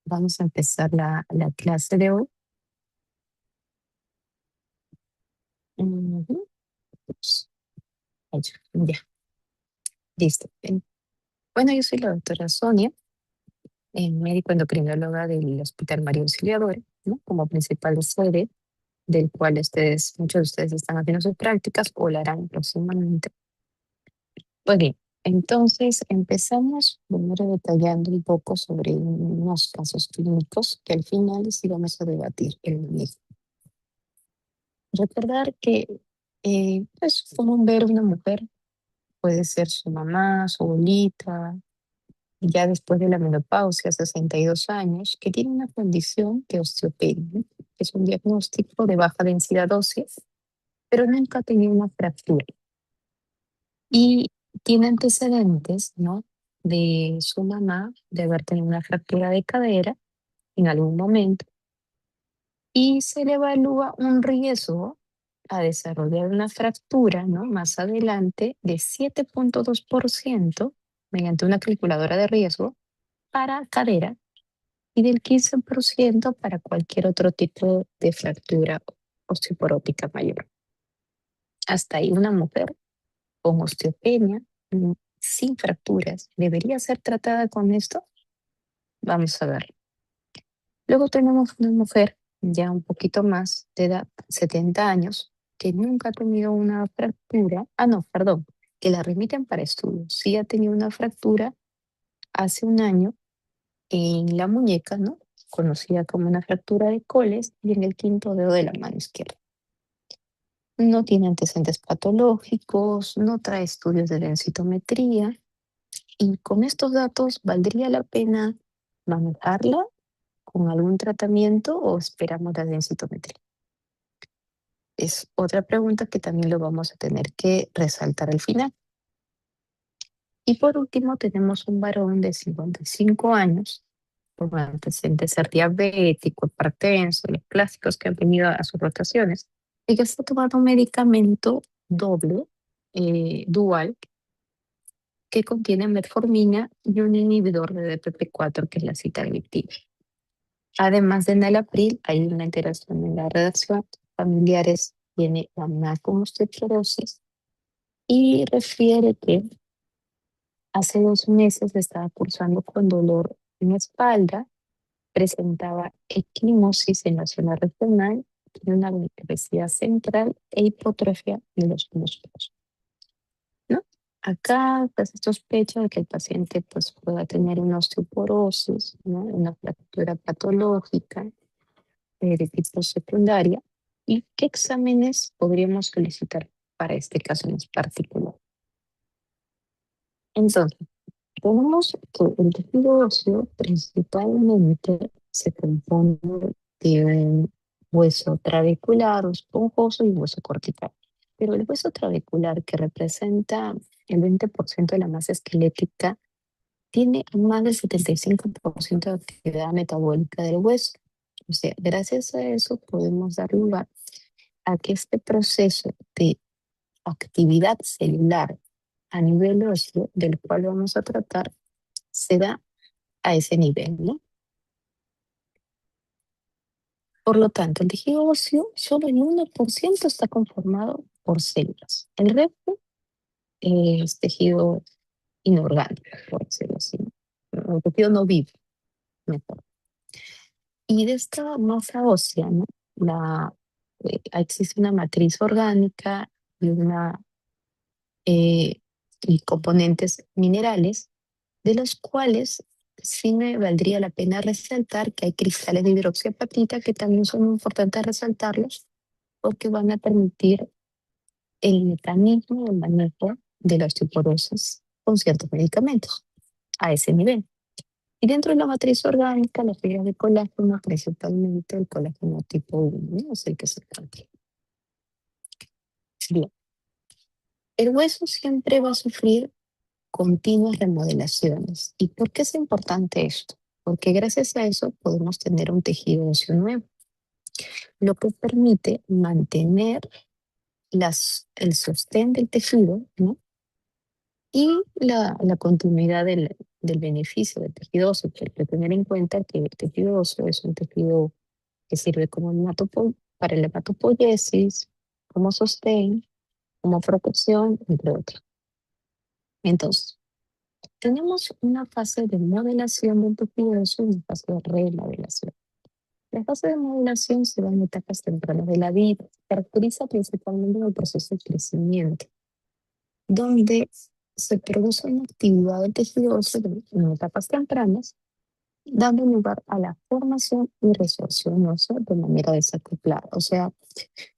Vamos a empezar la clase de hoy. Ujú. Ups, ahí ya, listo. Bueno, yo soy la doctora Sonia, médico endocrinóloga del Hospital María Auxiliadora, ¿no? Como principal sede, del cual muchos de ustedes están haciendo sus prácticas o la harán próximamente. Pues bien, entonces empezamos primero detallando un poco sobre unos casos clínicos que al final sí vamos a debatir el manejo. Recordar que es común ver una mujer, puede ser su mamá, su abuelita, ya después de la menopausia, 62 años, que tiene una condición de osteopenia, ¿no? Es un diagnóstico de baja densidad ósea, pero nunca ha tenido una fractura. Y tiene antecedentes, ¿no? De su mamá, de haber tenido una fractura de cadera en algún momento, y se le evalúa un riesgo a desarrollar una fractura, ¿no? Más adelante de 7,2% mediante una calculadora de riesgo para cadera y del 15% para cualquier otro tipo de fractura osteoporótica mayor. Hasta ahí una mujer con osteopenia, sin fracturas, ¿debería ser tratada con esto? Vamos a ver. Luego tenemos una mujer ya un poquito más de edad, 70 años, que nunca ha tenido una fractura. Ah, no, perdón, que la remiten para estudios. Sí ha tenido una fractura hace un año en la muñeca, ¿no? Conocida como una fractura de Coles y en el quinto dedo de la mano izquierda. No tiene antecedentes patológicos, no trae estudios de densitometría y con estos datos, ¿valdría la pena manejarla con algún tratamiento o esperamos la densitometría? Es otra pregunta que también lo vamos a tener que resaltar al final. Y por último, tenemos un varón de 55 años, con antecedentes de ser diabético, hipertenso, los clásicos que han venido a sus rotaciones, y que está tomando un medicamento doble, dual, que contiene metformina y un inhibidor de DPP4, que es la sitagliptina. Además de enalapril, hay una interacción en la redacción. Familiares tiene mamá con osteoporosis y refiere que hace 2 meses estaba cursando con dolor en la espalda, presentaba equimosis en la zona regional, tiene una obesidad central e hipotrofia de los músculos, ¿no? Acá pues, se sospecha de que el paciente pues, pueda tener una osteoporosis, ¿no? Una fractura patológica de tipo secundaria. ¿Y qué exámenes podríamos solicitar para este caso en particular? Entonces, tenemos que el tejido óseo principalmente se compone de un hueso trabecular o esponjoso y hueso cortical. Pero el hueso trabecular, que representa el 20% de la masa esquelética, tiene más del 75% de actividad metabólica del hueso. O sea, gracias a eso podemos dar lugar a que este proceso de actividad celular a nivel óseo, del cual vamos a tratar, se da a ese nivel, ¿no? Por lo tanto, el tejido óseo, solo el 1% está conformado por células. El resto es tejido inorgánico, por decirlo así. El tejido no vivo, mejor. Y de esta masa ósea, ¿no? Existe una matriz orgánica y y componentes minerales, de los cuales sí me valdría la pena resaltar que hay cristales de hidroxiapatita que también son importantes resaltarlos porque van a permitir el mecanismo del manejo de la osteoporosis con ciertos medicamentos a ese nivel. Y dentro de la matriz orgánica, las fibras de colágeno, principalmente el colágeno tipo 1, ¿no? Es el que se cambia. Bien, el hueso siempre va a sufrir continuas remodelaciones. ¿Y por qué es importante esto? Porque gracias a eso podemos tener un tejido óseo nuevo, lo que permite mantener el sostén del tejido, ¿no? Y la continuidad del beneficio del tejido óseo, hay que tener en cuenta que el tejido óseo es un tejido que sirve como para la hematopoiesis, como sostén, como protección, entre otros. Entonces, tenemos una fase de modelación del tejido óseo y una fase de remodelación. La fase de modelación se da en etapas tempranas de la vida. Se caracteriza principalmente en el proceso de crecimiento, donde se produce una actividad del tejido óseo en etapas tempranas, dando lugar a la formación y resorción ósea de manera desacoplada. O sea,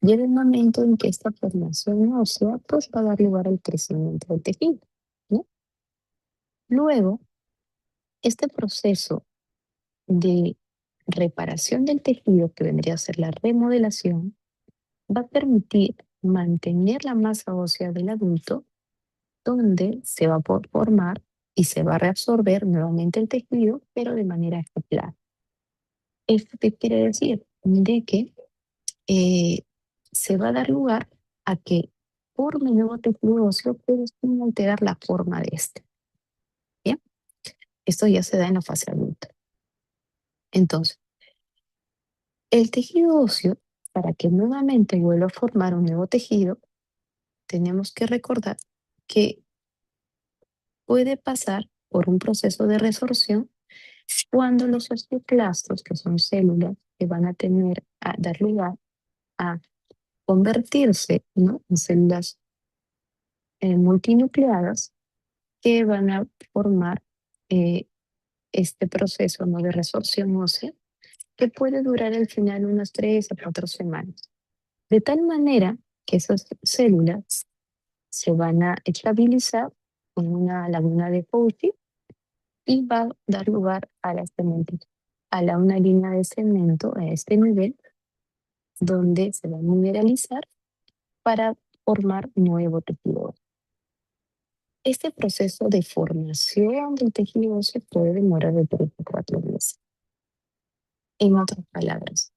llega el momento en que esta formación ósea pues, va a dar lugar al crecimiento del tejido, ¿no? Luego, este proceso de reparación del tejido, que vendría a ser la remodelación, va a permitir mantener la masa ósea del adulto, donde se va a formar y se va a reabsorber nuevamente el tejido, pero de manera ejemplar. ¿Esto qué quiere decir? De que eh, se va a dar lugar a que forme nuevo tejido óseo, pero sin alterar la forma de este. ¿Bien? Esto ya se da en la fase adulta. Entonces, el tejido óseo, para que nuevamente vuelva a formar un nuevo tejido, tenemos que recordar que puede pasar por un proceso de resorción cuando los osteoclastos, que son células que van a dar lugar a convertirse, ¿no?, en células multinucleadas que van a formar eh, este proceso, ¿no?, de resorción ósea, que puede durar al final unas 3 a 4 semanas. De tal manera que esas células se van a estabilizar en una laguna de Fauci y va a dar lugar a una línea de cemento a este nivel, donde se va a mineralizar para formar nuevo tejido óseo. Este proceso de formación del tejido óseo puede demorar de 3 a 4 meses. En otras palabras,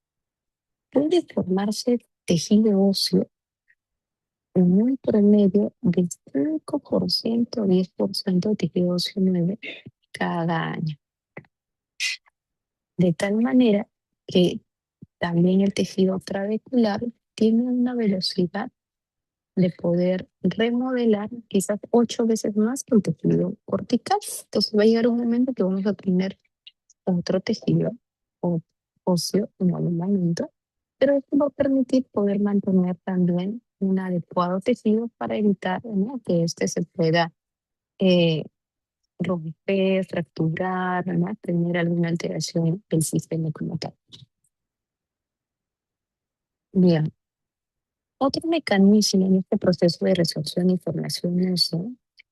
puede formarse tejido óseo en un promedio de 5% o 10% de tejido óseo nuevo cada año. De tal manera que también el tejido trabecular tiene una velocidad de poder remodelar quizás 8 veces más que el tejido cortical. Entonces va a llegar un momento que vamos a tener otro tejido o óseo en algún momento, pero esto va a permitir poder mantener también un adecuado tejido para evitar, ¿no?, que este se pueda eh, romper, fracturar, ¿no?, tener alguna alteración del sistema como tal. Bien, otro mecanismo en este proceso de resorción y formación ósea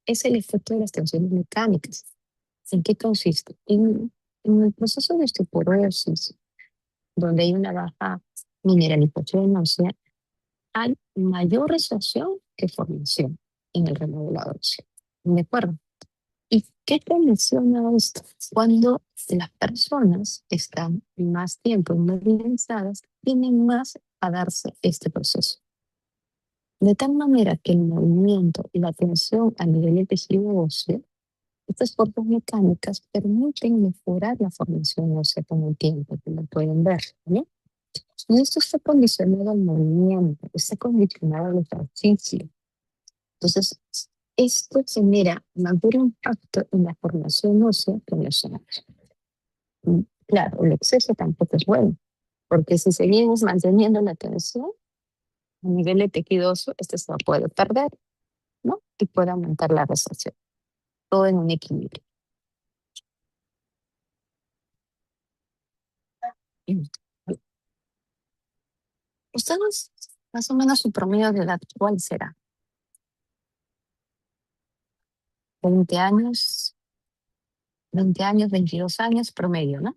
es el efecto de las tensiones mecánicas. ¿En qué consiste? En el proceso de osteoporosis, donde hay una baja mineralización ósea, hay mayor resorción que formación en el remodelado óseo. ¿De acuerdo? ¿Y qué condiciona esto? Cuando las personas están más tiempo inmovilizadas, tienen más a darse este proceso. De tal manera que el movimiento y la tensión a nivel del tejido óseo, estas fuerzas mecánicas permiten mejorar la formación ósea con el tiempo, como pueden ver, ¿no? Y esto está condicionado al movimiento, está condicionado al ejercicio. Entonces, esto genera mayor impacto en la formación ósea que en los años. Claro, el exceso tampoco es bueno, porque si seguimos manteniendo la tensión a nivel de tejido óseo, este se va a poder perder, ¿no? Y puede aumentar la resorción, todo en un equilibrio. Mm. Ustedes, más o menos su promedio de edad, ¿cuál será? 20 años, 20 años, 22 años promedio, ¿no?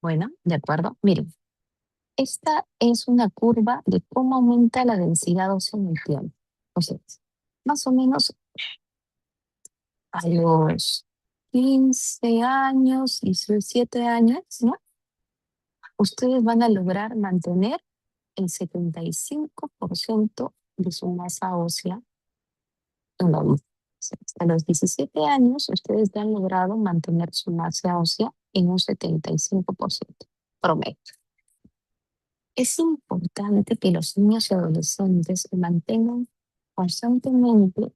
Bueno, de acuerdo. Miren, esta es una curva de cómo aumenta la densidad ósea en el tiempo. O sea, más o menos a los 15 años, 17 años, ¿no? Ustedes van a lograr mantener el 75% de su masa ósea en la vida. Hasta los 17 años, ustedes ya han logrado mantener su masa ósea en un 75% promedio. Es importante que los niños y adolescentes mantengan constantemente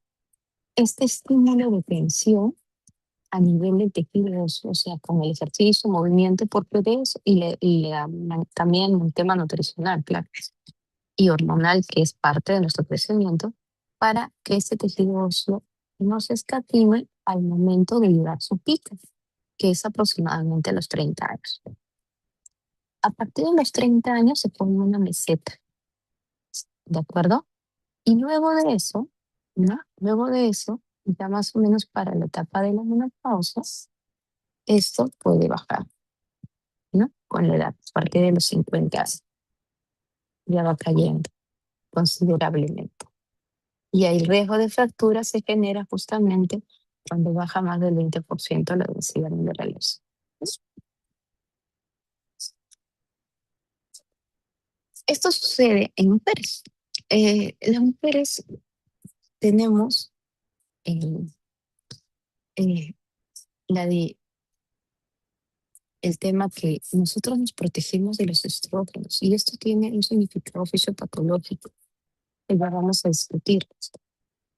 este estímulo de tensión a nivel del tejido óseo, o sea, con el ejercicio, movimiento, porque de eso, también un tema nutricional, claro, y hormonal, que es parte de nuestro crecimiento, para que este tejido óseo no se escatime al momento de llegar a su pico, que es aproximadamente a los 30 años. A partir de los 30 años se pone una meseta, ¿de acuerdo? Y luego de eso, ¿no? Luego de eso, ya más o menos para la etapa de la menopausia, esto puede bajar, ¿no? Con la edad, a partir de los 50 ya va cayendo considerablemente. Y el riesgo de fractura se genera justamente cuando baja más del 20% la densidad mineralosa. Esto sucede en mujeres. Las mujeres tenemos eh, eh, la de, el tema que nosotros nos protegemos de los estrógenos y esto tiene un significado fisiopatológico que ya vamos a discutir.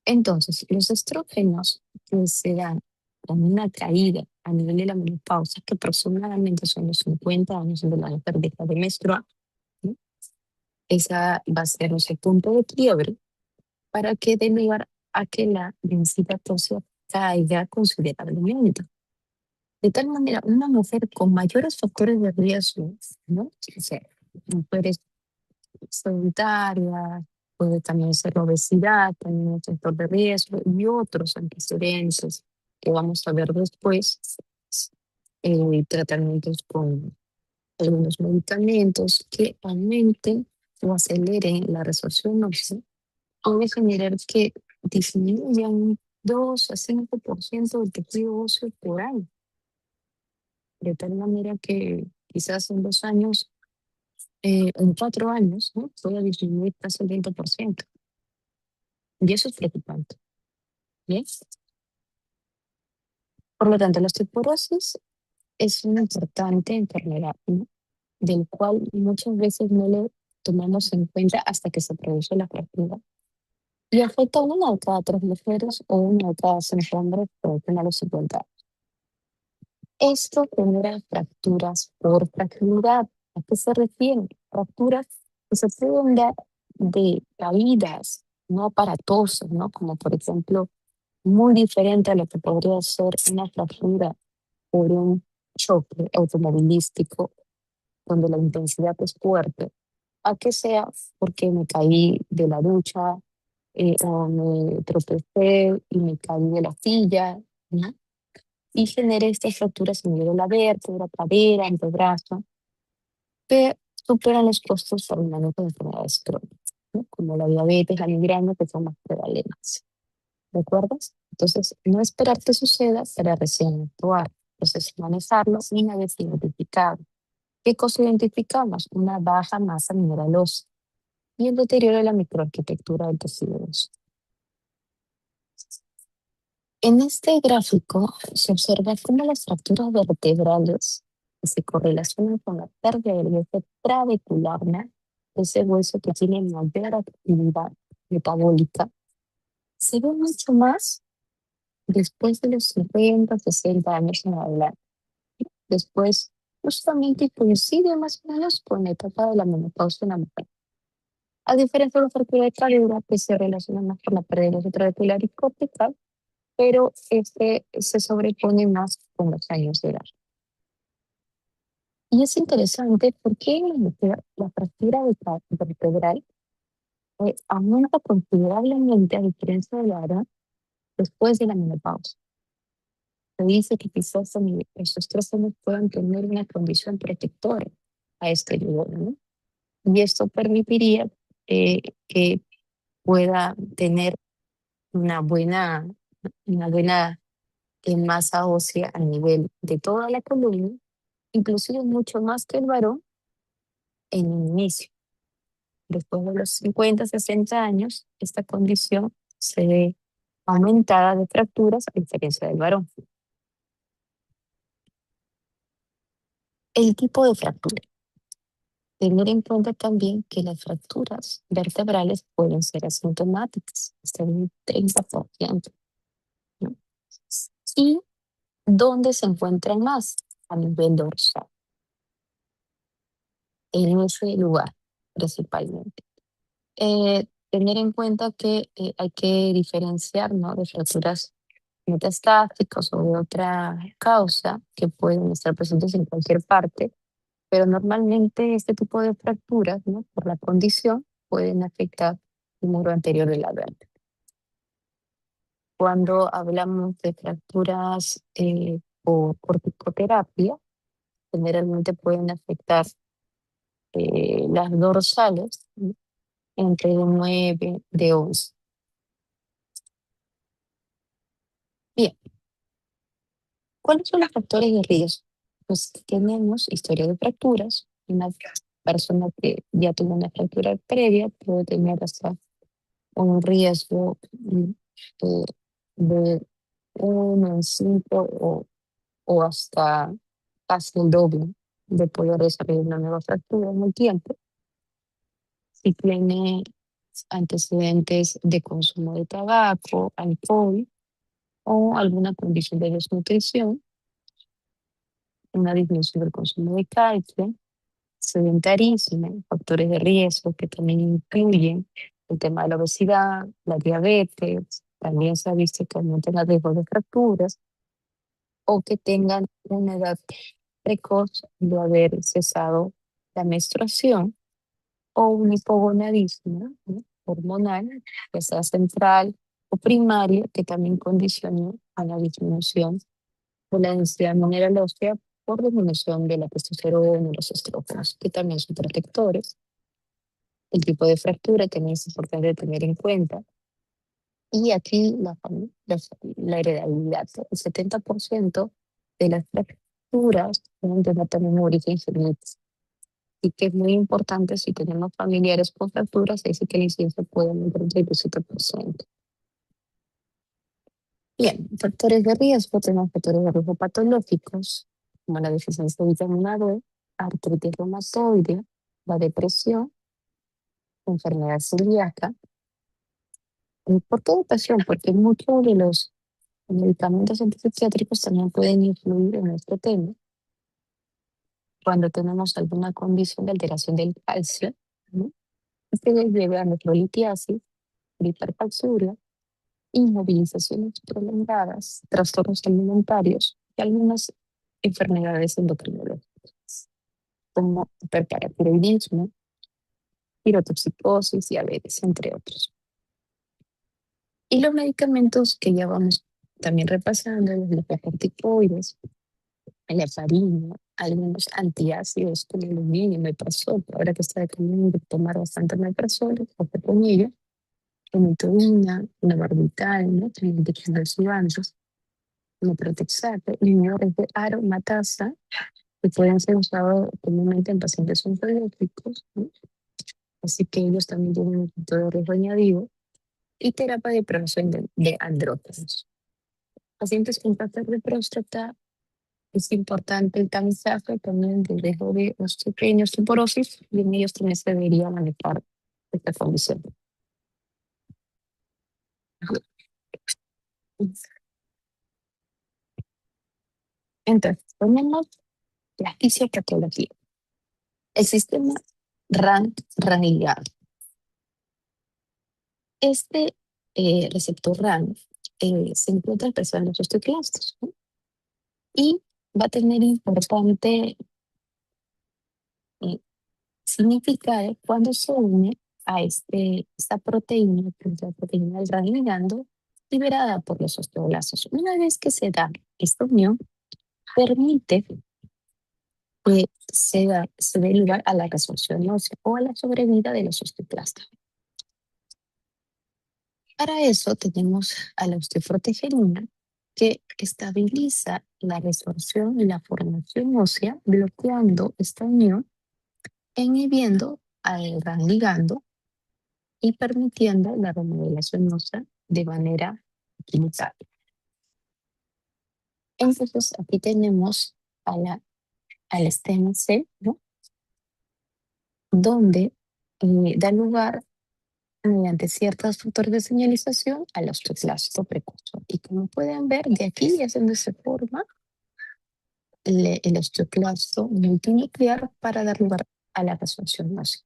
Entonces, los estrógenos que se dan con una caída a nivel de la menopausia, que aproximadamente son los 50 años de la mujer deja de menstruar, ¿no? Esa va a ser nuestro punto de quiebre para que dé lugar a que la densidad ósea caiga considerablemente. De tal manera, una mujer con mayores factores de riesgo, ¿no? O sea, mujeres sedentarias, puede también ser la obesidad, también un factor de riesgo y otros antecedentes que vamos a ver después, tratamientos con algunos medicamentos que aumenten o aceleren la resorción ósea, puede generar que disminuyan un 2 a 5% del tejido óseo por año, de tal manera que quizás en 2 años, en 4 años, ¿no? Puede disminuir casi el 20%. Y eso es preocupante. ¿Bien? Por lo tanto, la osteoporosis es una importante enfermedad, ¿no? Del cual muchas veces no le tomamos en cuenta hasta que se produce la fractura. Y afecta a una de cada 3 mujeres o una de cada 5 hombres que tienen a los 50. Esto genera fracturas por fragilidad. ¿A qué se refiere? Fracturas que se pueden dar de caídas no aparatosas, ¿no? Como por ejemplo, muy diferente a lo que podría ser una fractura por un choque automovilístico, donde la intensidad es fuerte, a que sea porque me caí de la ducha, o me tropecé y me caí de la silla, ¿no? Y generé estas fracturas en medio de la vértebra, cadera, antebrazo, que superan los costos por el manejo de enfermedades crónicas, ¿no? Como la diabetes, la migraña, que son más prevalentes. ¿De acuerdo? Entonces, no esperar que suceda para recién actuar. Entonces, manejarlo una vez identificado. ¿Qué cosa identificamos? Una baja masa mineralosa y el deterioro de la microarquitectura del tejido óseo. En este gráfico se observa cómo las fracturas vertebrales que se correlacionan con la pérdida del hueso trabecular, ¿no? Ese hueso que tiene mayor actividad metabólica, se ve mucho más después de los 50, 60 años en adelante. Después, justamente coincide más o menos con la etapa de la menopausia en la mujer. A diferencia de la fractura de cadera, que se relaciona más con la pérdida del hueso trabecular y cortical, pero este se sobrepone más con los años de edad. Y es interesante porque en la mujer la fractura vertebral aumenta considerablemente a diferencia de la edad después de la menopausia. Se dice que quizás estos 3 años puedan tener una condición protectora a este nivel, ¿no? Y esto permitiría que pueda tener una buena, una buena masa ósea a nivel de toda la columna, inclusive mucho más que el varón en el inicio. Después de los 50, 60 años, esta condición se ve aumentada de fracturas a diferencia del varón. El tipo de fractura. Tener en cuenta también que las fracturas vertebrales pueden ser asintomáticas, hasta un 30%, ¿no? Y dónde se encuentran más a nivel dorsal, en ese lugar principalmente. Tener en cuenta que hay que diferenciar, ¿no?, de fracturas metastáticas o de otra causa que pueden estar presentes en cualquier parte, pero normalmente este tipo de fracturas, ¿no?, por la condición, pueden afectar el muro anterior de la vértebra. Cuando hablamos de fracturas por corticoterapia, generalmente pueden afectar las dorsales, ¿no?, entre 9 de 11. Bien, ¿cuáles son los factores de riesgo? Pues tenemos historia de fracturas. Una persona que ya tuvo una fractura previa puede tener hasta un riesgo eh, de 1 en 5 o hasta casi el doble de poder desarrollar una nueva fractura en el tiempo. Si tiene antecedentes de consumo de tabaco, alcohol o alguna condición de desnutrición, una disminución del consumo de calcio, sedentarismo, factores de riesgo que también incluyen el tema de la obesidad, la diabetes, también se ha visto que aumentan el riesgo de fracturas o que tengan una edad precoz de haber cesado la menstruación o un hipogonadismo, ¿no?, hormonal, ya sea central o primario, que también condiciona a la disminución de la densidad mineral ósea por disminución de la testosterona y los estrógenos, que también son protectores. El tipo de fractura también es importante tener en cuenta. Y aquí la heredabilidad. El 70% de las fracturas pueden tener también un origen genético. Y que es muy importante si tenemos familiares con fracturas, se dice que la incidencia puede aumentar un 37%. Bien, factores de riesgo, tenemos factores de riesgo patológicos, como la deficiencia de vitamina D, artritis reumatoide, la depresión, enfermedad celíaca. ¿Y por qué depresión? Porque muchos de los medicamentos antipsiquiátricos también pueden influir en este tema. Cuando tenemos alguna condición de alteración del calcio, ¿no?, este lleva a nefrolitiasis, hipercalciuria, inmovilizaciones prolongadas, trastornos alimentarios y algunas enfermedades endocrinológicas, como hiperparatiroidismo, tirotoxicosis, diabetes, entre otros. Y los medicamentos que ya vamos también repasando, los corticoides, la heparina, algunos antiácidos como el aluminio, meprazol, ahora que está de común tomar bastante meprazol, o peponillo, fenitoína, una barbital, ¿no?, también anticonvulsivantes, metronidazole, inhibidores de aromatasa, que pueden ser usados comúnmente en pacientes oncológicos, ¿no?, así que ellos también tienen un factor de riesgo añadido, y terapia de prevención de andrógenos. Pacientes con cáncer de próstata, es importante el tamizaje también del riesgo de osteopenia y osteoporosis, y en ellos también se debería manejar esta condición. Entonces, tenemos la fisiopatología. El sistema RAN-RANligado. Este receptor RAN se encuentra expresado en los osteoclastos, ¿no?, y va a tener importante eh, significado cuando se une a esta proteína, que es la proteína del RAN ligando, liberada por los osteoblastos. Una vez que se da esta unión, permite que se dé lugar a la resorción ósea o a la sobrevida de los osteoclastos. Para eso tenemos a la osteoprotegerina, que estabiliza la resorción y la formación ósea, bloqueando esta unión, inhibiendo al gran ligando y permitiendo la remodelación ósea de manera tranquilizar. Entonces, aquí tenemos a al stem cell, ¿no? Donde da lugar mediante ciertos factores de señalización al osteoclasto precursor. Y como pueden ver, de aquí es donde se forma el osteoclasto multinuclear para dar lugar a la resorción ósea.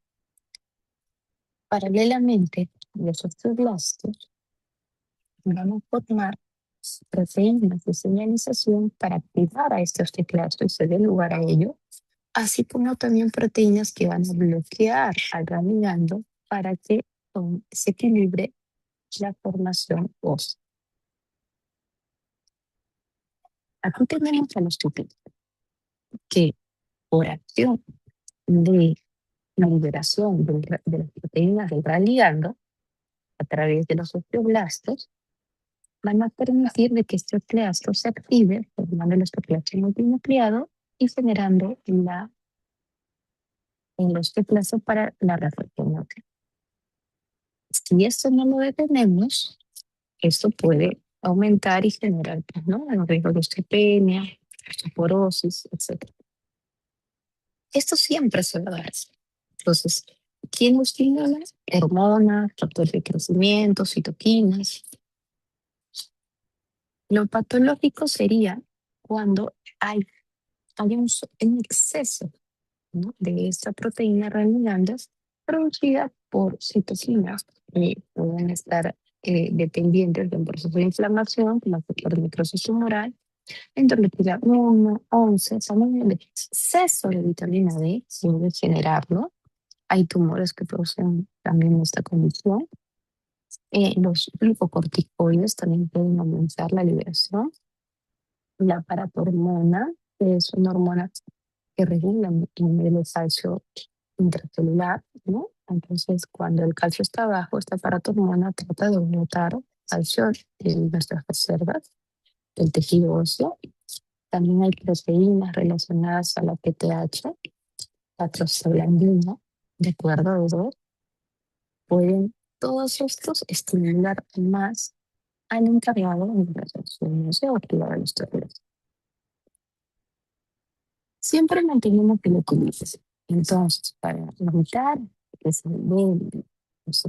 Paralelamente, los osteoblastos van a formar proteínas de señalización para activar a este osteoclasto y se dé lugar a ello, así como también proteínas que van a bloquear al gangliando para que se equilibre la formación ósea. Aquí tenemos a los tupitos que por acción de la liberación de las proteínas del gran ligando a través de los osteoblastos van a permitir de que este osteoclasto se active formando el osteoclasto multinucleado y generando el osteoclasto para la resorción ósea. Si esto no lo detenemos, esto puede aumentar y generar, pues, ¿no?, el riesgo de osteopenia, osteoporosis, etc. Esto siempre se va a dar. Entonces, ¿quién lo estimula? Hormonas, factores de crecimiento, citoquinas. Lo patológico sería cuando hay un exceso, ¿no?, de esta proteína reanigantes producida por citocinas que pueden estar dependientes de un proceso de inflamación, como el factor de necrosis tumoral, interleuquina 1, 11, también el exceso de vitamina D puede generarlo. Hay tumores que producen también esta condición. Los glucocorticoides también pueden aumentar la liberación. La paratormona, que es una hormona que regula el nivel de calcio intracelular, ¿no? Entonces, cuando el calcio está bajo, esta paratormona trata de botar calcio en nuestras reservas del tejido óseo. También hay proteínas relacionadas a la PTH, la prostaglandina, de acuerdo a dos, pueden todos estos estimular más al encargado de la reacción ósea de los tóxicos. Siempre mantenemos el equilibrio. Entonces, para evitar que se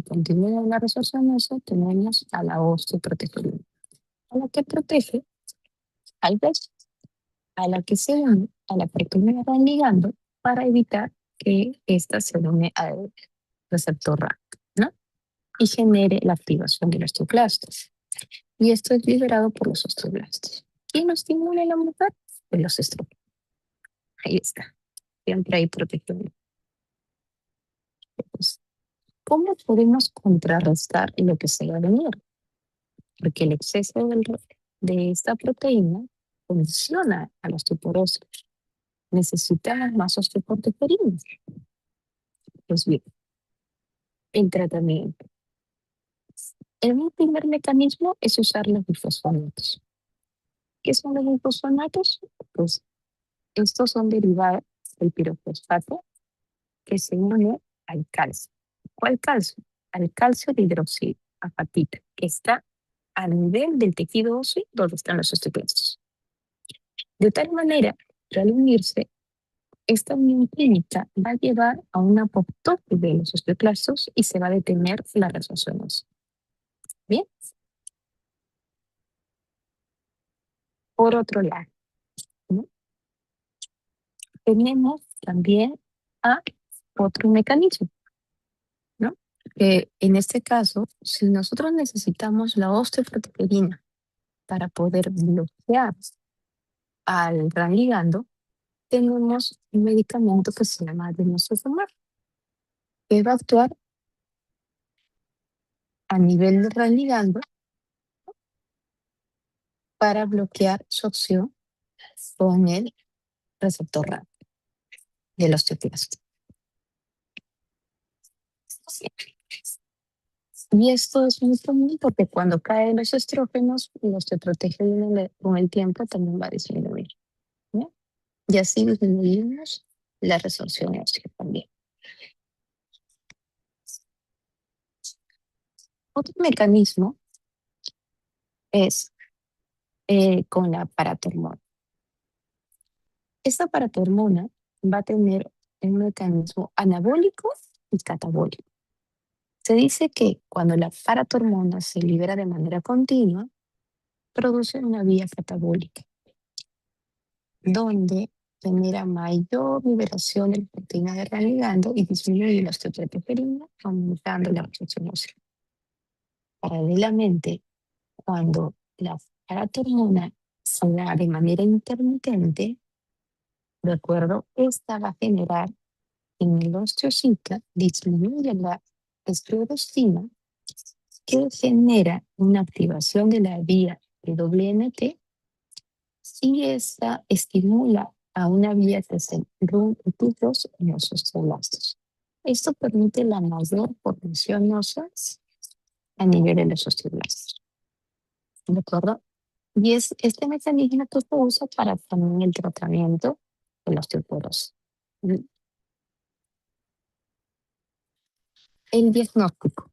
continúe la resorción ósea, tenemos a la osteoproteína, a la que protege al hueso, a la que se une a la proteína van ligando para evitar que ésta se une al receptor RAS, ¿no?, y genere la activación de los osteoclastos. Y esto es liberado por los osteoblastos. ¿Quién lo estimula en la mujer? Pues los estrógenos. Ahí está. Siempre hay protección. Pues, ¿cómo podemos contrarrestar lo que se va a venir? Porque el exceso de esta proteína condiciona a la osteoporosis. Necesitamos más osteoproteínas. Pues bien, el tratamiento. El primer mecanismo es usar los bifosfonatos. ¿Qué son los bifosfonatos? Pues estos son derivados del pirofosfato que se une al calcio. ¿Cuál calcio? Al calcio de hidroxilo, apatita, que está a nivel del tejido óseo donde están los osteoclastos. De tal manera que al unirse, esta unión química va a llevar a una apoptosis de los osteoclastos y se va a detener la resorción ósea. Bien. Por otro lado, ¿no?, tenemos también a otro mecanismo, ¿no? Que en este caso, si nosotros necesitamos la osteoproteína para poder bloquear al gran ligando, tenemos un medicamento que se llama denosumab, que va a actuar a nivel del gran ligando para bloquear su acción con el receptor RAS de los osteoclastos. Y esto es muy común porque cuando caen los estrógenos, los que protegen con el tiempo también va a disminuir, ¿no? Y así disminuimos la resorción ósea también. Otro mecanismo es con la paratormona. Esta paratormona va a tener un mecanismo anabólico y catabólico. Se dice que cuando la paratormona se libera de manera continua, produce una vía catabólica, donde genera mayor liberación de la proteína de gran ligando y disminuye la osteotropoferina, aumentando la absorción ósea. Paralelamente, cuando la paratormona se da de manera intermitente, ¿de acuerdo? Esta va a generar en el osteocita, disminuye la esclerostina, que genera una activación de la vía de WNT y esta estimula a una vía que se retitos en los osteoblastos. Esto permite la mayor formación ósea a nivel de los osteoblastos. ¿De acuerdo? Y es este mecanismo que se usa para también el tratamiento de la osteoporosis. El diagnóstico.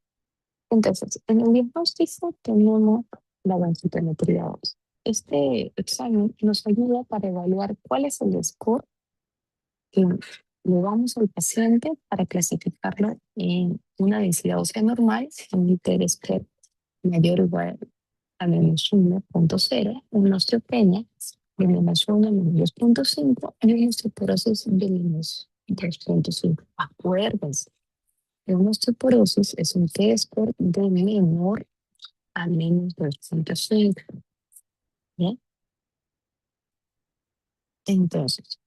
Entonces, en el diagnóstico tenemos la densitometría ósea. Este examen nos ayuda para evaluar cuál es el score que le damos al paciente para clasificarlo en una densidad ósea normal, un ITR mayor o igual a -1.0, una osteopenia de -1 a -2.5 y una osteoporosis de -2.5. Acuérdense, que una osteoporosis es un T-score de menor a -2.5. ¿Bien? Entonces,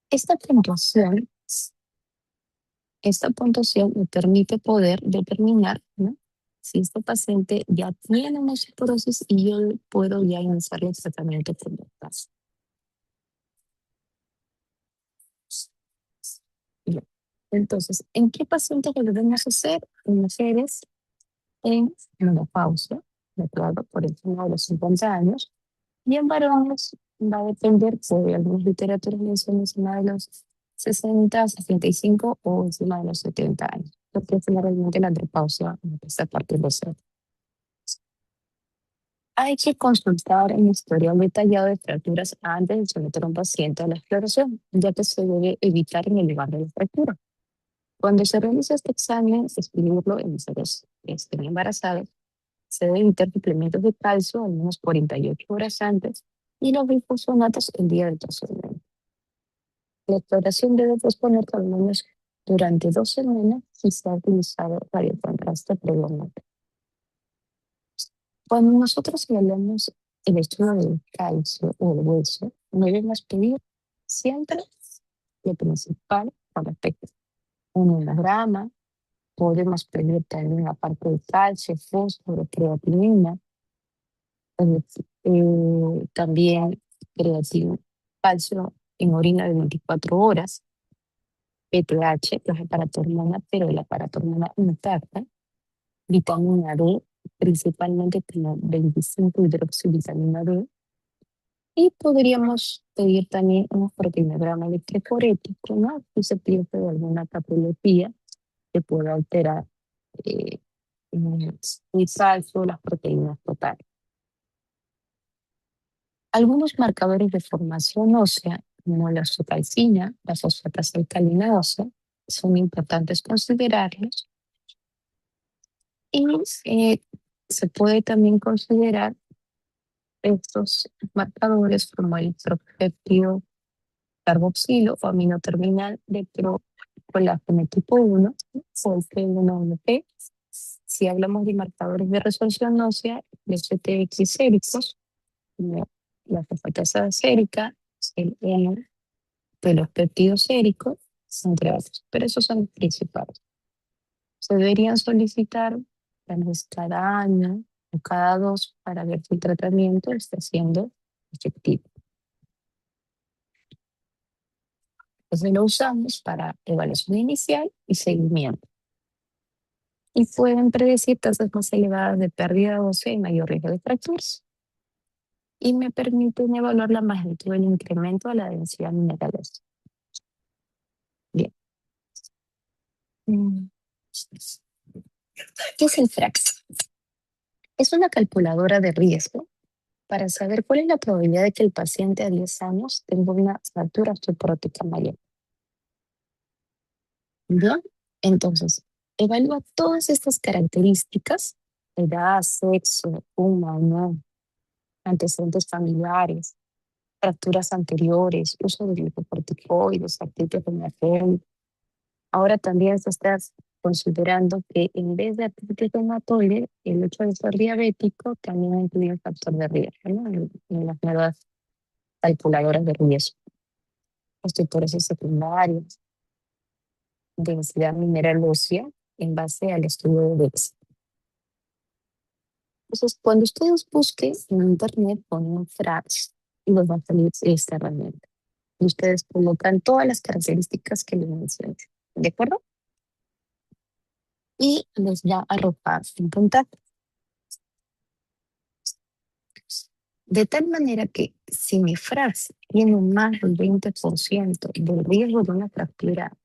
esta puntuación, esta puntuación me permite poder determinar, ¿no?, si este paciente ya tiene una osteoporosis y yo puedo ya iniciar el tratamiento con el caso. Bien. Entonces, ¿en qué pacientes lo debemos hacer? En mujeres en menopausia, de acuerdo, por encima de los 50 años, y en varones va a depender, por algunas literaturas mencionan encima de los 60, 65 o encima de los 70 años. Porque generalmente la andropausia empieza a partir de cero. Hay que consultar un historial detallado de fracturas antes de someter a un paciente a la exploración, ya que se debe evitar en el lugar de la fractura. Cuando se realiza este examen, escribirlo en mujeres que estén embarazadas, se debe evitar suplementos de calcio al menos 48 horas antes y los glifosatos el día del procedimiento. La exploración debe posponerse al menos durante 2 semanas si se ha utilizado radiocontraste previamente. Cuando nosotros evaluamos el estudio del calcio o el hueso, no debemos pedir siempre lo principal con respecto a un hemograma. Podemos pedir también, aparte de calcio, fósforo, creatinina, también creatina, calcio en orina de 24 horas, PTH, que es la paratormona, pero la paratormona intacta, vitamina D, principalmente como 25 hidroxivitamina D, y podríamos pedir también un proteinograma electroforético, ¿no? Si se piensa de alguna patología que pueda alterar eh, el calcio, las proteínas totales. Algunos marcadores de formación ósea, como la osteocalcina, la fosfatasa alcalina ósea, son importantes considerarlos. Y se puede también considerar estos marcadores como el propéptido carboxilo o aminoterminal de procolágeno tipo 1 o el P1MP. Si hablamos de marcadores de resolución ósea, los CTX séricos, como la fosfatasa sérica, el N de los péptidos séricos, entre otros. Pero esos son los principales. Se deberían solicitar tal vez cada año o cada dos para ver si el tratamiento está siendo efectivo. Entonces lo usamos para evaluación inicial y seguimiento. Y pueden predecir tasas más elevadas de pérdida ósea y mayor riesgo de fracturas. Y me permiten evaluar la magnitud del incremento de la densidad mineral ósea. Bien. Mm. ¿Qué es el FRAX? Es una calculadora de riesgo para saber cuál es la probabilidad de que el paciente a 10 años tenga una fractura osteoporótica mayor. Bien, entonces, evalúa todas estas características: edad, sexo, no, antecedentes familiares, fracturas anteriores, uso de glicocorticoides, artritis reumatoide. Ahora también se está considerando que en vez de artritis reumatoide, el hecho de ser diabético también incluye un factor de riesgo, ¿no? En las nuevas calculadoras de riesgo. Osteoporosis secundaria, densidad mineral ósea en base al estudio de DEX. Entonces, cuando ustedes busquen en internet, ponen FRAX y les va a salir esta herramienta. Y ustedes colocan todas las características que les mencioné, ¿de acuerdo? Y les va a arrojar un contacto. De tal manera que si mi FRAX tiene más del 20% del riesgo de una fractura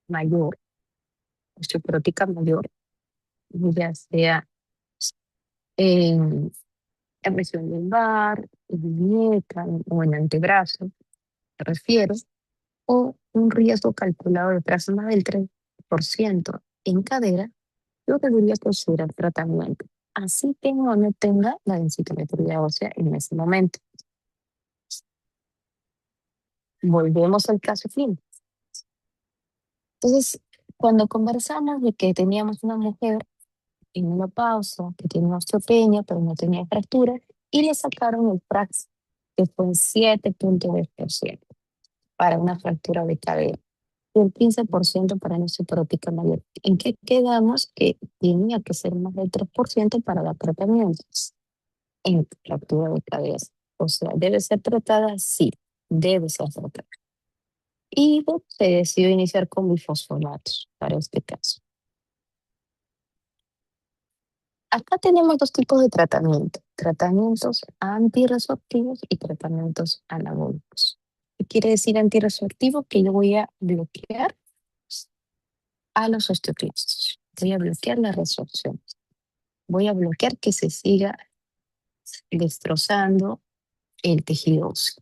mayor, osteoporótica mayor, ya sea en lesión lumbar, en muñeca o en antebrazo, me refiero, o un riesgo calculado de plasma del 3% en cadera, yo debería considerar tratamiento, así tenga o no tenga la densitometría ósea en ese momento. Volvemos al caso clínico. Entonces, cuando conversamos de que teníamos una mujer en menopausia que tiene una osteopenia, pero no tenía fracturas, y le sacaron el FRAX, que fue en 7,2% para una fractura de cadera y el 15% para una osteoporótica mayor. ¿En qué quedamos? Que tenía que ser más del 3% para dar tratamientos en fractura de cadera. O sea, ¿debe ser tratada? Sí, debe ser tratada. Y pues, se decidió iniciar con bifosfonatos para este caso. Acá tenemos dos tipos de tratamiento: tratamientos antirresortivos y tratamientos anabólicos. ¿Qué quiere decir antirresortivo? Que yo voy a bloquear a los osteoclastos. Voy a bloquear la resorción. Voy a bloquear que se siga destrozando el tejido óseo.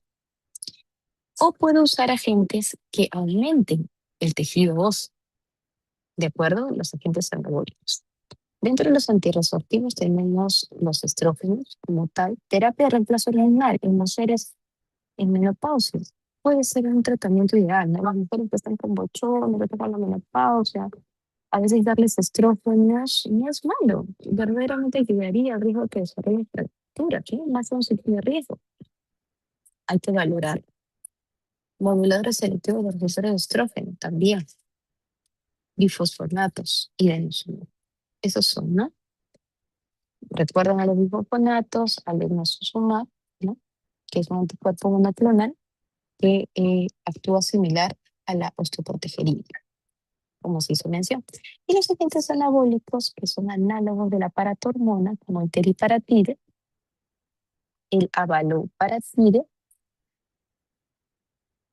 O puedo usar agentes que aumenten el tejido óseo, ¿de acuerdo? Los agentes anabólicos. Dentro de los antirresortivos tenemos los estrógenos como tal, terapia de reemplazo hormonal en mujeres en menopausia. Puede ser un tratamiento ideal, ¿no? Las mujeres que están con bochorno, que están con la menopausia, a veces darles estrógenos no es malo, verdaderamente ayudaría al riesgo de que desarrollen fractura, ¿sí? Más aún si tiene riesgo. Hay que valorar. Moduladores selectivos de receptores de estrógeno también, bifosfonatos y denosumab. Esos son, ¿no? Recuerdan a los bifosfonatos, al denosumab, ¿no? Que es un anticuerpo monoclonal que actúa similar a la osteoprotegerina, como se hizo mención. Y los agentes anabólicos, que son análogos de la paratormona, como el teriparatide, el abaloparatide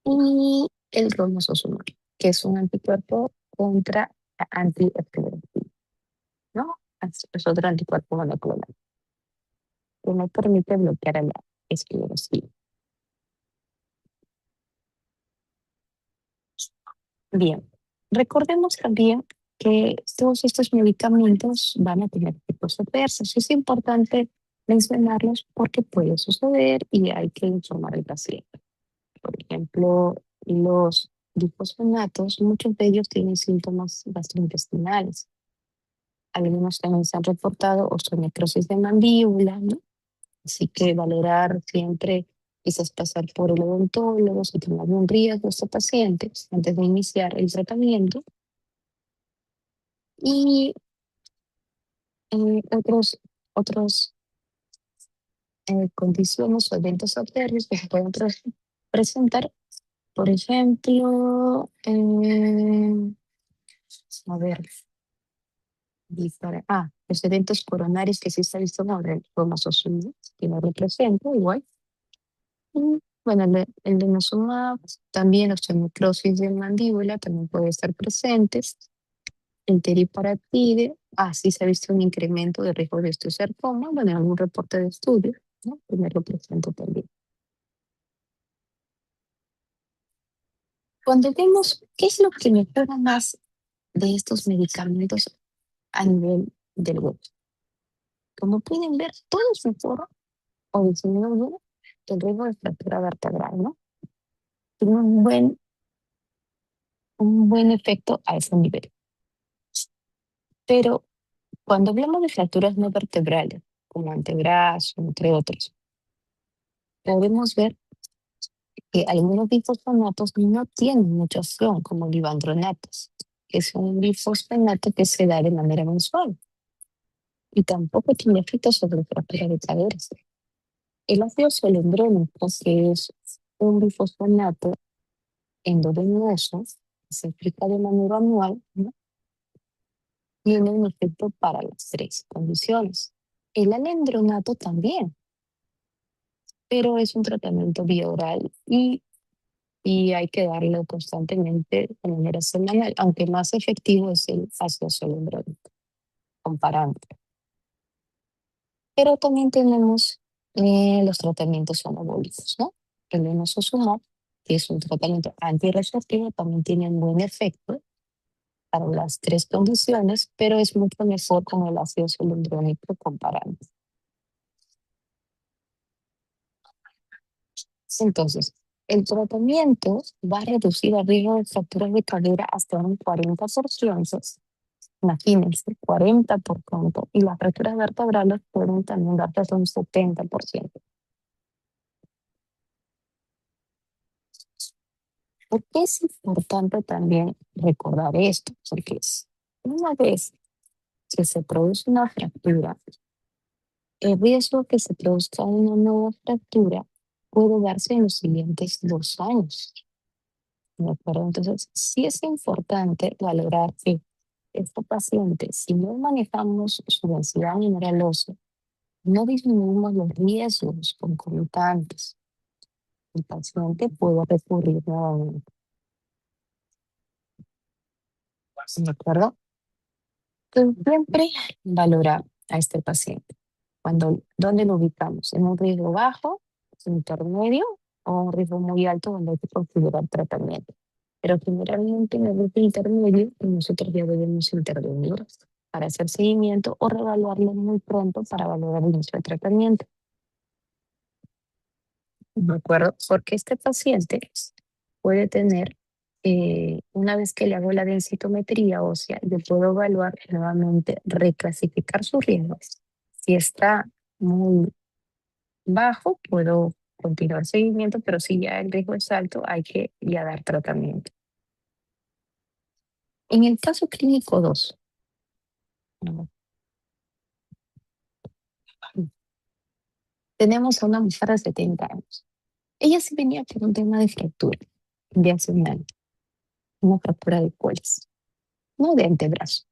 y el romosozumab, que es un anticuerpo contra la antiesclerotina, ¿no? Es otro anticuerpo monoclonal que no permite bloquear a la esclerosis. Bien, recordemos también que todos estos medicamentos van a tener efectos adversos. Es importante mencionarlos porque puede suceder y hay que informar al paciente. Por ejemplo, los difosfonatos, muchos de ellos tienen síntomas gastrointestinales. Algunos también se han reportado osteonecrosis de mandíbula, ¿no? Así que valorar siempre, quizás pasar por el odontólogo si tiene algún riesgo este paciente antes de iniciar el tratamiento. Y otros condiciones o eventos adversos que se pueden presentar, por ejemplo, a ver, los eventos coronarios que sí se ha visto con el cromosomal, que no representa igual. Y, bueno, el denosumab, también la osteonecrosis de mandíbula también puede estar presente, el teriparatide Así se ha visto un incremento de riesgo de osteosarcoma, bueno, en algún reporte de estudio, ¿no? Tenerlo presente también. Cuando vemos qué es lo que mejora más de estos medicamentos a nivel del hueso. Como pueden ver, todos mejoran o disminuyen el riesgo de fractura vertebral, ¿no? Tiene un buen efecto a ese nivel. Pero cuando hablamos de fracturas no vertebrales, como antebrazo, entre otros, podemos ver que algunos bifosfonatos no tienen mucha acción, como el ivandronatos, que es un bifosfonato que se da de manera mensual y tampoco tiene efecto sobre la fractura de caderas. El ácido solendrónico, que es un bifosfonato endovenoso, que se aplica de manera anual, ¿no? Tiene un efecto para las tres condiciones. El alendronato también, pero es un tratamiento bioral y hay que darlo constantemente de manera semanal, aunque más efectivo es el ácido solendrónico, comparando. Pero también tenemos los tratamientos anabólicos, ¿no? El denosuzumab, que es un tratamiento antirresortivo, también tiene un buen efecto para las tres condiciones, pero es mucho mejor con el ácido solendrónico comparando. Entonces, el tratamiento va a reducir el riesgo de fracturas de cadera hasta un 40%. Imagínense, 40%. Y las fracturas vertebrales pueden también darse hasta un 70%. ¿Por qué es importante también recordar esto? Porque una vez que se produce una fractura, el riesgo que se produzca una nueva fractura puede darse en los siguientes 2 años. ¿De acuerdo? Entonces, sí es importante valorar que este paciente, si no manejamos su densidad mineral ósea, no disminuimos los riesgos concomitantes, el paciente puede recurrir nuevamente. ¿De acuerdo? Entonces, siempre valorar a este paciente. ¿Dónde lo ubicamos? ¿En un riesgo bajo, intermedio o un riesgo muy alto donde hay que considerar tratamiento? Pero generalmente en el riesgo intermedio nosotros ya debemos intervenir para hacer seguimiento o reevaluarlo muy pronto para valorar el inicio de tratamiento. ¿De acuerdo? Porque este paciente puede tener, una vez que le hago la densitometría ósea, yo puedo evaluar nuevamente, reclasificar sus riesgos. Si está muy bajo, puedo continuar seguimiento, pero si ya el riesgo es alto, hay que ya dar tratamiento. En el caso clínico 2, ¿no? Tenemos a una mujer de 70 años. Ella sí venía por un tema de fractura de hace un año, una fractura de coles, no de antebrazo.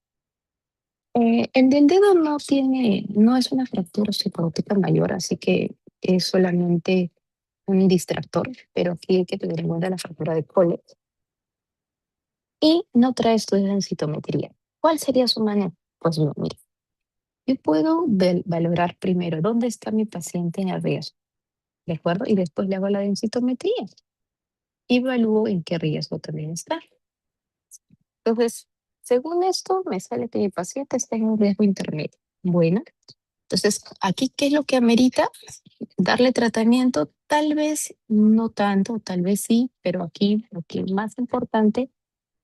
El del dedo no es una fractura psicótica mayor, así que es solamente un distractor, pero aquí hay que tener en cuenta la fractura de coles y no trae estudios de densitometría. ¿Cuál sería su manejo? Pues no, mira, yo puedo valorar primero dónde está mi paciente en el riesgo, ¿de acuerdo? Y después le hago la densitometría y evalúo en qué riesgo también está. Entonces, según esto, me sale que mi paciente está en un riesgo intermedio. Bueno, entonces, aquí, ¿qué es lo que amerita? Darle tratamiento, tal vez no tanto, tal vez sí, pero aquí lo que es más importante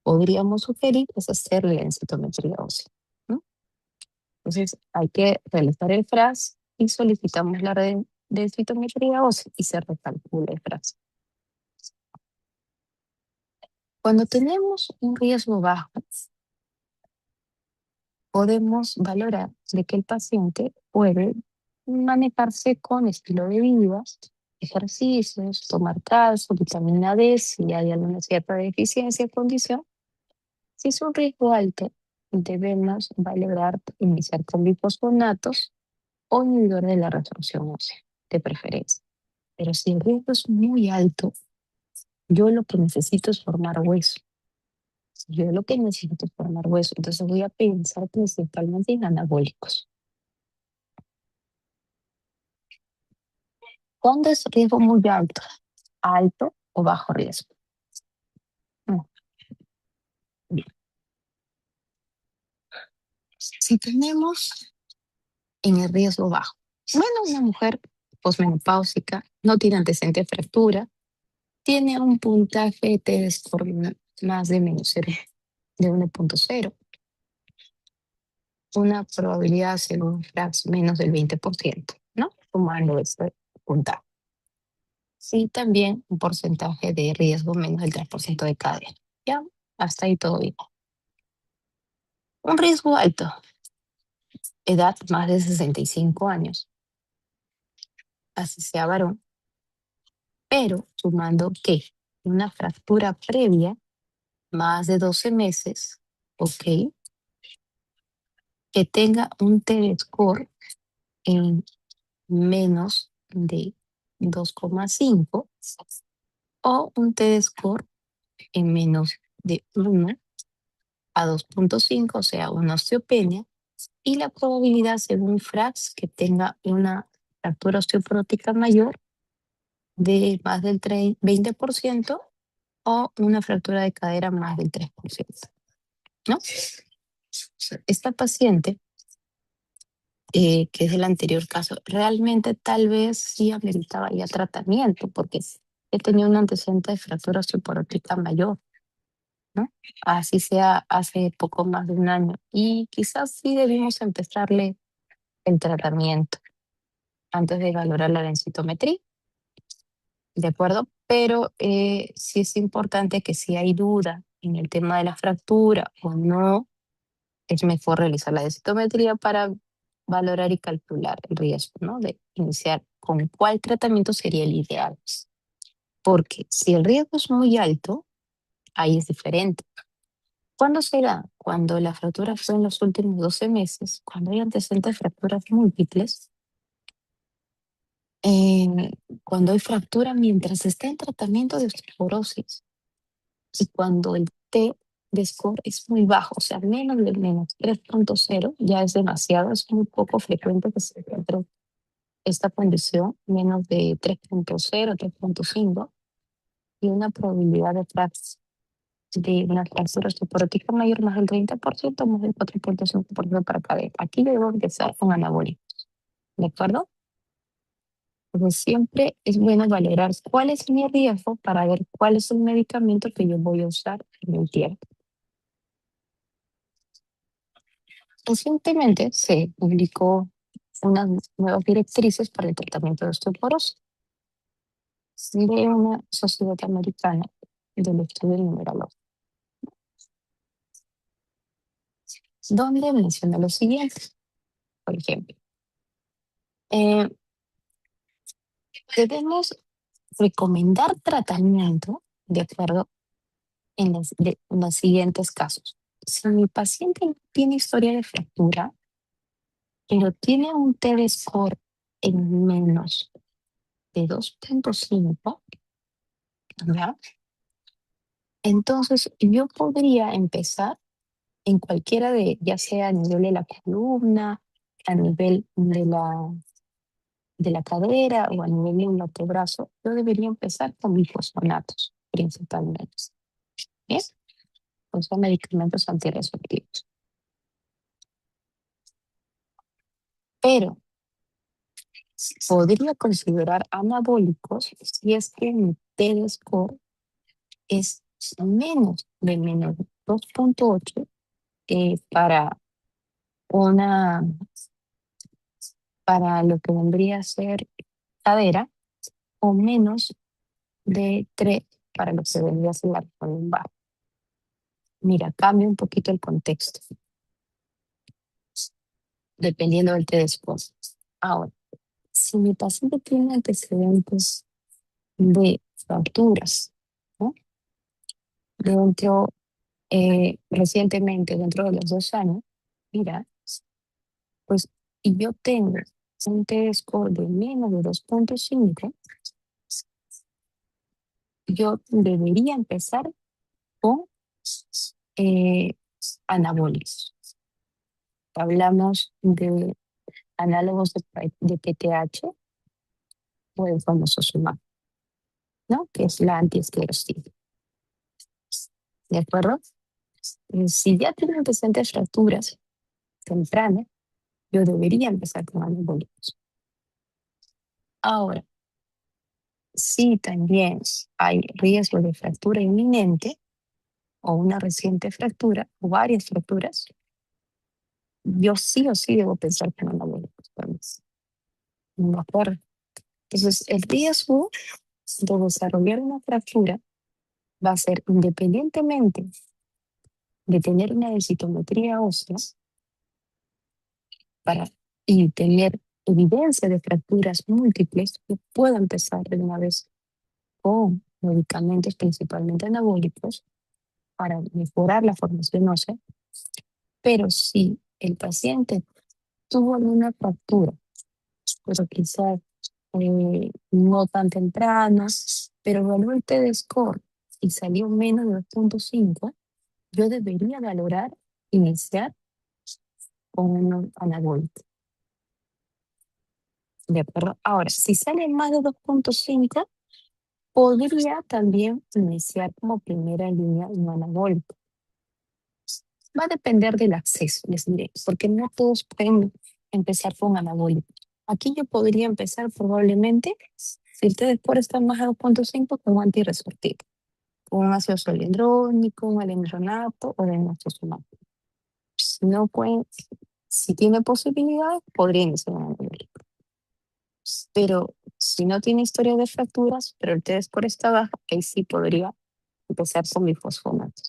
podríamos sugerir es hacerle la densitometría ósea, ¿no? Entonces, hay que realizar el FRAS y solicitamos la densitometría ósea y se recalcula el FRAS. Cuando tenemos un riesgo bajo, podemos valorar de que el paciente puede manejarse con estilo de vida, ejercicios, tomar calcio, vitamina D, si hay alguna cierta deficiencia o condición. Si es un riesgo alto, debemos valorar iniciar con bifosfonatos o inhibidor de la resorción ósea, de preferencia. Pero si el riesgo es muy alto, yo lo que necesito es formar hueso. yo lo que necesito es formar hueso, entonces voy a pensar principalmente en anabólicos. ¿Cuándo es riesgo muy alto? ¿Alto o bajo riesgo? Mm, bien. Si tenemos en el riesgo bajo, bueno, una mujer posmenopáusica no tiene antecedente de fractura, tiene un puntaje de score más de menos cero, de 1.0, una probabilidad según FRAX menos del 20%, ¿no? Sumando este puntaje. Sí, también un porcentaje de riesgo menos del 3% de cadera. Ya, hasta ahí todo bien. Un riesgo alto, edad más de 65 años, así sea varón, pero sumando que una fractura previa, más de 12 meses, ok, que tenga un T-score en menos de 2,5 o un T-score en menos de 1 a 2,5, o sea, una osteopenia, y la probabilidad según FRAX que tenga una fractura osteoporótica mayor de más del 20% o una fractura de cadera más del 3%, ¿no? Esta paciente, que es el anterior caso, realmente tal vez sí ameritaba ya tratamiento porque he tenido un antecedente de fractura osteoporótica mayor, ¿no? Así sea hace poco más de un año. Y quizás sí debimos empezarle el tratamiento antes de valorar la densitometría, ¿de acuerdo? Pero sí es importante que si hay duda en el tema de la fractura o no, es mejor realizar la densitometría para valorar y calcular el riesgo, ¿no? De iniciar con cuál tratamiento sería el ideal. Porque si el riesgo es muy alto, ahí es diferente. ¿Cuándo será? Cuando la fractura fue en los últimos 12 meses, cuando hay antecedentes de fracturas múltiples, eh, cuando hay fractura mientras está en tratamiento de osteoporosis y cuando el T de score es muy bajo, o sea, menos de menos 3,0 ya es demasiado, es muy poco frecuente que se encuentre esta condición, menos de 3,0, 3,5, y una probabilidad de una fractura osteoporótica mayor más del 30%, más del 4,5% para cadera. Aquí debo empezar con anabólicos, ¿de acuerdo? Entonces siempre es bueno valorar cuál es mi riesgo para ver cuál es el medicamento que yo voy a usar en el tiempo. Recientemente se publicó unas nuevas directrices para el tratamiento de osteoporosis de una sociedad americana del estudio numerológico, donde menciona lo siguiente, por ejemplo, eh, debemos recomendar tratamiento de acuerdo en los siguientes casos. Si mi paciente no tiene historia de fractura, pero tiene un T-score en menos de 2,5, ¿ya? Entonces yo podría empezar en cualquiera de, ya sea a nivel de la columna, a nivel de la cadera o a nivel del antebrazo, yo debería empezar con bifosfonatos principalmente. ¿Bien? Pues son medicamentos antirreceptivos. Pero podría considerar anabólicos si es que mi T-score es menos 2,8 para una, para lo que vendría a ser cadera, o menos de 3 para lo que vendría a ser la lumbar. Mira, cambia un poquito el contexto, dependiendo del T-score. Ahora, si mi paciente tiene antecedentes de fracturas, ¿no? Dentro, recientemente, dentro de los 2 años, mira, pues, y yo tengo un T-score de menos de 2,5, yo debería empezar con eh, anabólicos. Hablamos de análogos de PTH o el famoso SUMAP, ¿no? Que es la antiesclerosis. ¿De acuerdo? Si ya tienen presentes fracturas tempranas, yo debería empezar con anabólicos. Ahora, si también hay riesgo de fractura inminente o una reciente fractura o varias fracturas, yo sí o sí debo pensar con anabólicos. ¿De acuerdo? Entonces, el riesgo de desarrollar una fractura va a ser independientemente de tener una densitometría ósea para, y tener evidencia de fracturas múltiples, yo puedo empezar de una vez con medicamentos principalmente anabólicos para mejorar la formación ósea, pero si el paciente tuvo alguna fractura, pero quizás no tan temprana, pero evaluó el T-score y salió menos de 2.5, yo debería valorar iniciar con un anabólico. ¿De acuerdo? Ahora, si sale más de 2.5, podría también iniciar como primera línea un anabólico. Va a depender del acceso, les diré, porque no todos pueden empezar con anabólico. Aquí yo podría empezar probablemente, si ustedes por estar más de 2.5, con un antirresortivo, con un ácido zoledrónico, un alendronato o demoxazolato. Si no pueden, si tiene posibilidades, podría iniciar un anabólico. Pero si no tiene historia de fracturas, pero el T-score está bajo, ahí sí podría empezar con bifosfonatos.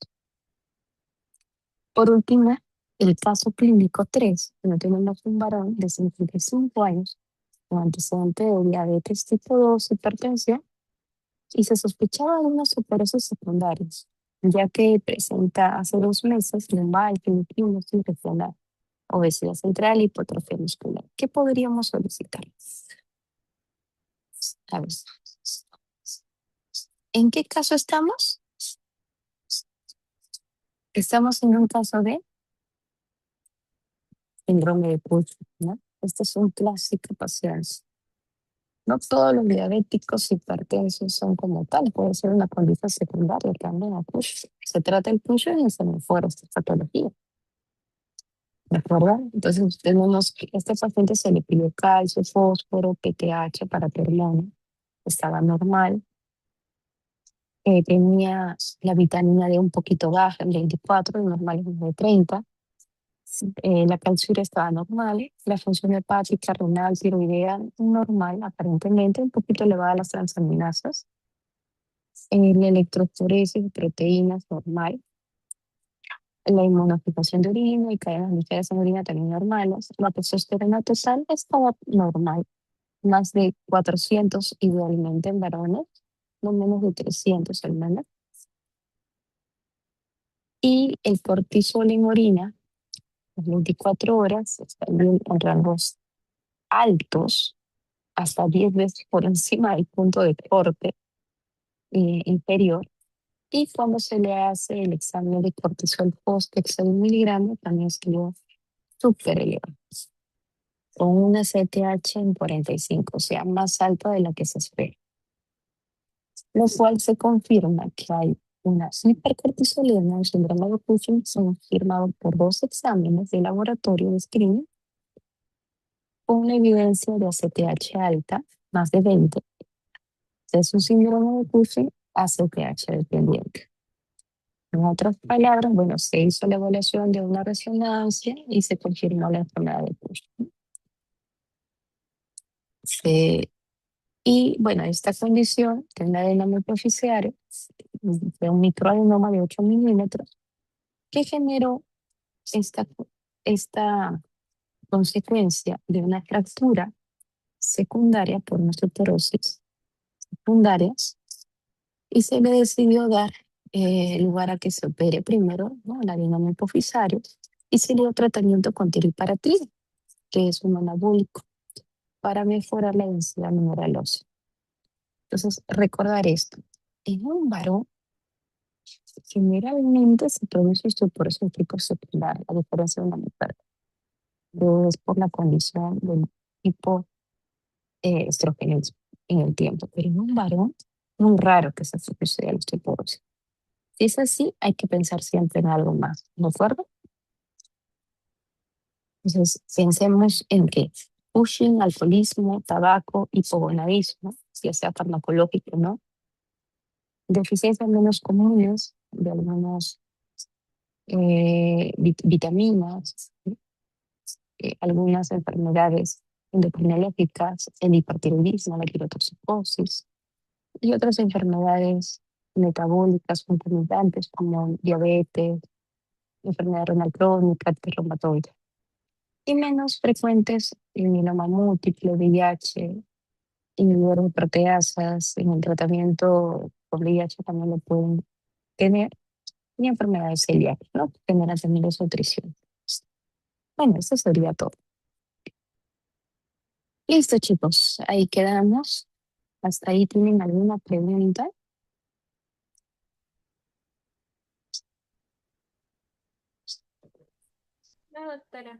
Por último, el caso clínico 3, donde tenemos un varón de 55 años con antecedente de diabetes tipo 2, hipertensión, y se sospechaba de unos osteoporosis secundarios, ya que presenta hace 2 meses lumbalgia, liquidez regional, obesidad central y hipotrofia muscular. ¿Qué podríamos solicitar? A ver, ¿en qué caso estamos? Estamos en un caso de síndrome de Cushing, ¿no? Este es un clásico paciente. No todos los diabéticos hipertensos son como tal, puede ser una condición secundaria también a Cushing. Se trata el Cushing y se me fuera esta patología. ¿De acuerdo? Entonces tenemos que este paciente se le pidió calcio, fósforo, PTH para hormona, estaba normal. Tenía la vitamina D un poquito baja, en 24, normal es de 30. La calciura estaba normal, la función hepática, renal, tiroidea normal, aparentemente un poquito elevada las transaminasas, la electroforesis de proteínas normal, la inmunofijación de orina y cadenas ligeras en orina también normales, la testosterona total estaba normal, más de 400 idealmente en varones, no menos de 300 al menos, y el cortisol en orina, las 24 horas, también en rangos altos, hasta 10 veces por encima del punto de corte inferior. Y cuando se le hace el examen de cortisol post-extra de 1 miligramo, también salió súper elevado, con una CTH en 45, o sea, más alta de la que se espera. Lo cual se confirma que hay una hipercortisolemia, un síndrome de Cushing, confirmado por 2 exámenes de laboratorio de screening, con una evidencia de ACTH alta, más de 20. Es un síndrome de Cushing ACTH dependiente. En otras palabras, bueno, se hizo la evaluación de una resonancia y se confirmó la enfermedad de Cushing. Y bueno, esta condición de un adenoma hipoficiario, de un microadenoma de 8 milímetros, que generó esta, esta consecuencia de una fractura secundaria por una osteoporosis secundaria, y se le decidió dar lugar a que se opere primero, ¿no?, el adenoma hipofisario, y se le dio tratamiento con tiriparatril, que es un anabólico, para mejorar la densidad mineral ósea. Entonces, recordar esto. En un varón Generalmente se produce osteoporosis de tipo secundario, a diferencia de una mujer, pero es por la condición del tipo estrógenos en el tiempo. Pero en un varón, muy raro que se suceda la osteoporosis. Si es así, hay que pensar siempre en algo más, ¿de acuerdo? Entonces, pensemos en que pushing, alcoholismo, tabaco, hipogonadismo, ya sea farmacológico o no, deficiencias menos comunes de algunas vitaminas, ¿sí? Algunas enfermedades endocrinológicas, el hipertiroidismo, la tirotoxicosis y otras enfermedades metabólicas concomitantes como diabetes, enfermedad renal crónica, artritis reumatoide. Y menos frecuentes el mieloma múltiple, VIH, inhibidores de proteasas, en el tratamiento por VIH también lo pueden tener, y enfermedades celíacas, ¿no? Que generan también desnutrición. Bueno, eso sería todo. Listo, chicos, ahí quedamos. ¿Hasta ahí tienen alguna pregunta? No, doctora.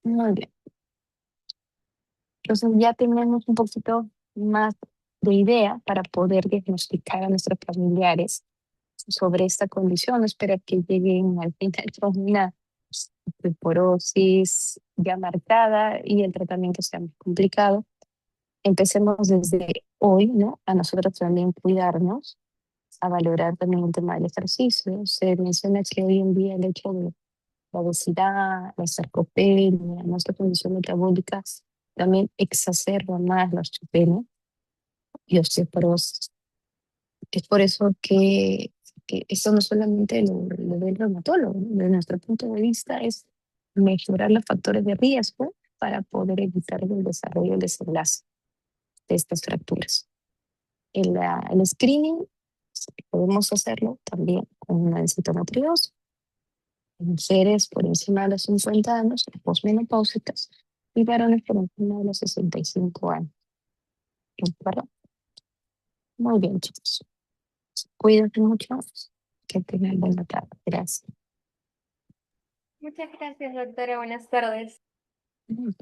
Muy bien. Entonces ya tenemos un poquito más de idea para poder diagnosticar a nuestros familiares sobre esta condición. Espero que lleguen al final con una osteoporosis ya marcada y el tratamiento sea muy complicado. Empecemos desde hoy, ¿no? A nosotros también cuidarnos, a valorar también el tema del ejercicio. Se menciona que hoy en día el hecho de la obesidad, la sarcopenia, nuestra condición metabólica también exacerba más la osteopenia y osteoporosis. Es por eso que esto no solamente lo ve el reumatólogo, ¿no? Desde nuestro punto de vista es mejorar los factores de riesgo para poder evitar el desarrollo del desenlace de estas fracturas. El screening podemos hacerlo también con una densitometría ósea en mujeres por encima de los 50 años, posmenopáusicas, y varones por encima de los 65 años. ¿De acuerdo? Muy bien, chicos. Cuídense mucho. Que tengan buena tarde. Gracias. Muchas gracias, doctora. Buenas tardes. Gracias.